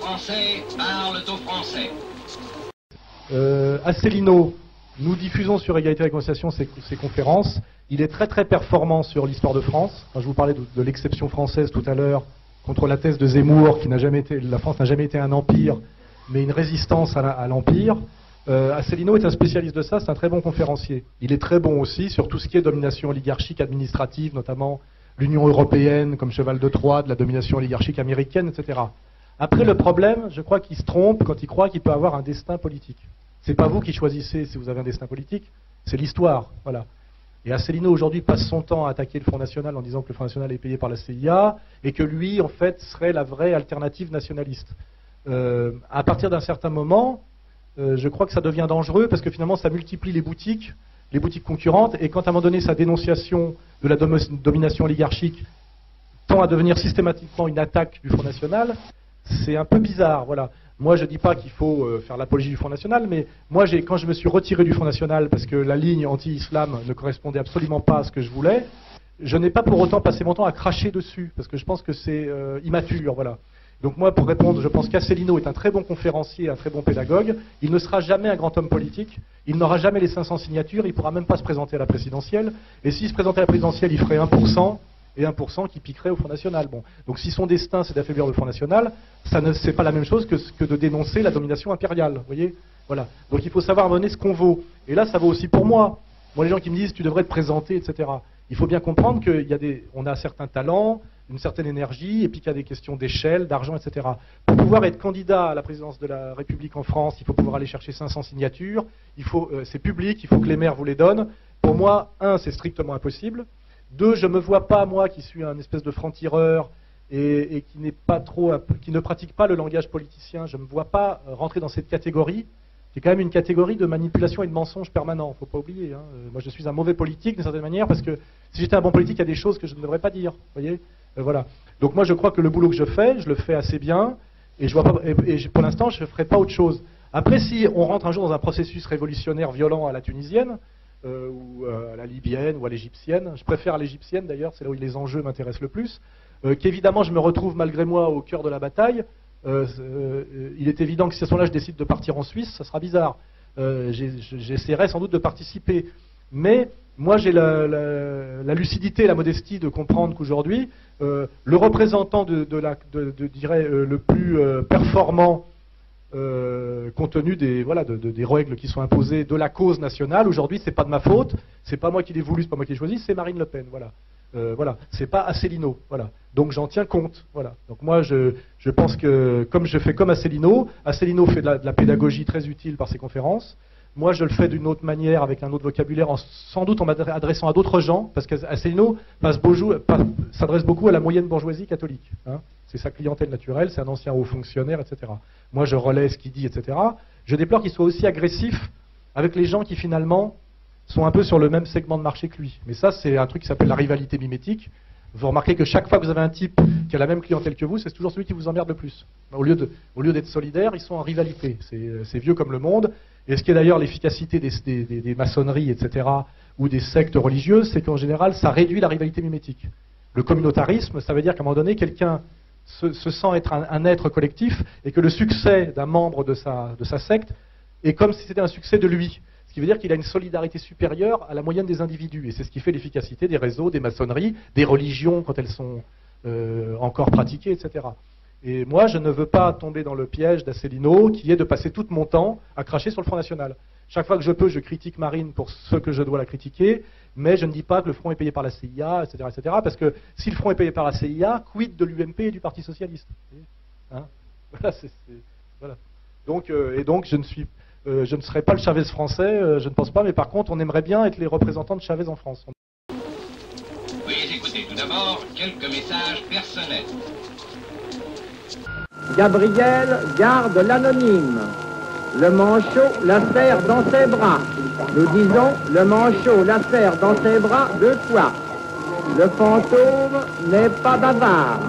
Français parlent aux Français. Asselineau, nous diffusons sur Égalité et Réconciliation ces conférences. Il est très performant sur l'histoire de France. Quand je vous parlais de l'exception française tout à l'heure, contre la thèse de Zemmour, qui n'a jamais été, la France n'a jamais été un empire, mais une résistance à l'empire. Asselineau est un spécialiste de ça, c'est un très bon conférencier. Il est très bon aussi sur tout ce qui est domination oligarchique administrative, notamment l'Union européenne comme cheval de Troie, de la domination oligarchique américaine, etc. Après, le problème, je crois qu'il se trompe quand il croit qu'il peut avoir un destin politique. C'est pas vous qui choisissez si vous avez un destin politique, c'est l'histoire, voilà. Et Asselineau aujourd'hui passe son temps à attaquer le Front National en disant que le Front National est payé par la CIA et que lui, en fait, serait la vraie alternative nationaliste. À partir d'un certain moment, je crois que ça devient dangereux parce que finalement ça multiplie les boutiques concurrentes, et quand à un moment donné sa dénonciation de la domination oligarchique tend à devenir systématiquement une attaque du Front National, c'est un peu bizarre, voilà. Moi je ne dis pas qu'il faut faire l'apologie du Front National, mais moi quand je me suis retiré du Front National parce que la ligne anti-islam ne correspondait absolument pas à ce que je voulais, je n'ai pas pour autant passé mon temps à cracher dessus, parce que je pense que c'est immature, voilà. Donc moi, pour répondre, je pense qu'Asselineau est un très bon conférencier, un très bon pédagogue. Il ne sera jamais un grand homme politique. Il n'aura jamais les 500 signatures. Il ne pourra même pas se présenter à la présidentielle. Et s'il se présentait à la présidentielle, il ferait 1%, et 1% qui piquerait au Front National. Bon. Donc si son destin, c'est d'affaiblir le Front National, c'est pas la même chose que de dénoncer la domination impériale. Vous voyez, voilà. Donc il faut savoir à un moment donné ce qu'on vaut. Et là, ça vaut aussi pour moi. Moi, les gens qui me disent, tu devrais te présenter, etc. Il faut bien comprendre qu'on a certains talents, une certaine énergie, et puis qu'il y a des questions d'échelle, d'argent, etc. Pour pouvoir être candidat à la présidence de la République en France, il faut pouvoir aller chercher 500 signatures, c'est public, il faut que les maires vous les donnent. Pour moi, 1, c'est strictement impossible. 2, je ne me vois pas, moi, qui suis un espèce de franc-tireur et qui ne pratique pas le langage politicien, je ne me vois pas rentrer dans cette catégorie, qui est quand même une catégorie de manipulation et de mensonge permanent, il ne faut pas oublier. Hein. Moi, je suis un mauvais politique, d'une certaine manière, parce que si j'étais un bon politique, il y a des choses que je ne devrais pas dire, vous voyez. Voilà. Donc moi je crois que le boulot que je le fais assez bien, et pour l'instant je ne ferai pas autre chose. Après, si on rentre un jour dans un processus révolutionnaire violent à la tunisienne, ou à la libyenne, ou à l'égyptienne, je préfère à l'égyptienne d'ailleurs, c'est là où les enjeux m'intéressent le plus, qu'évidemment je me retrouve malgré moi au cœur de la bataille, il est évident que si à ce moment-là je décide de partir en Suisse, ça sera bizarre. J'essaierai sans doute de participer, mais moi, j'ai la lucidité et la modestie de comprendre qu'aujourd'hui, le représentant le plus performant, compte tenu des règles qui sont imposées de la cause nationale, aujourd'hui, c'est pas de ma faute, c'est pas moi qui l'ai voulu, c'est pas moi qui l'ai choisi, c'est Marine Le Pen, voilà. Voilà, c'est pas Asselineau, voilà. Donc j'en tiens compte, voilà. Donc moi, je pense que comme je fais comme Asselineau fait de la pédagogie très utile par ses conférences. Moi, je le fais d'une autre manière, avec un autre vocabulaire, sans doute en m'adressant à d'autres gens, parce qu'Asselineau s'adresse beaucoup à la moyenne bourgeoisie catholique. Hein. C'est sa clientèle naturelle, c'est un ancien haut fonctionnaire, etc. Moi, je relais ce qu'il dit, etc. Je déplore qu'il soit aussi agressif avec les gens qui, finalement, sont un peu sur le même segment de marché que lui. Mais ça, c'est un truc qui s'appelle la rivalité mimétique. Vous remarquez que chaque fois que vous avez un type qui a la même clientèle que vous, c'est toujours celui qui vous emmerde le plus. Au lieu d'être solidaires, ils sont en rivalité. C'est vieux comme le monde. Et ce qui est d'ailleurs l'efficacité des maçonneries, etc., ou des sectes religieuses, c'est qu'en général, ça réduit la rivalité mimétique. Le communautarisme, ça veut dire qu'à un moment donné, quelqu'un se sent être un être collectif, et que le succès d'un membre de sa secte est comme si c'était un succès de lui. Ce qui veut dire qu'il a une solidarité supérieure à la moyenne des individus. Et c'est ce qui fait l'efficacité des réseaux, des maçonneries, des religions quand elles sont encore pratiquées, etc. Et moi, je ne veux pas tomber dans le piège d'Asselineau, qui est de passer tout mon temps à cracher sur le Front National. Chaque fois que je peux, je critique Marine pour ce que je dois la critiquer, mais je ne dis pas que le Front est payé par la CIA, etc., etc., parce que si le Front est payé par la CIA, quid de l'UMP et du Parti Socialiste, hein. Voilà, voilà. Donc je ne serai pas le Chavez français, je ne pense pas, mais par contre, on aimerait bien être les représentants de Chavez en France. Veuillez écouter tout d'abord quelques messages personnels. Gabriel garde l'anonyme. Le manchot la serre dans ses bras. Nous disons, le manchot la serre dans ses bras 2 fois. Le fantôme n'est pas bavard.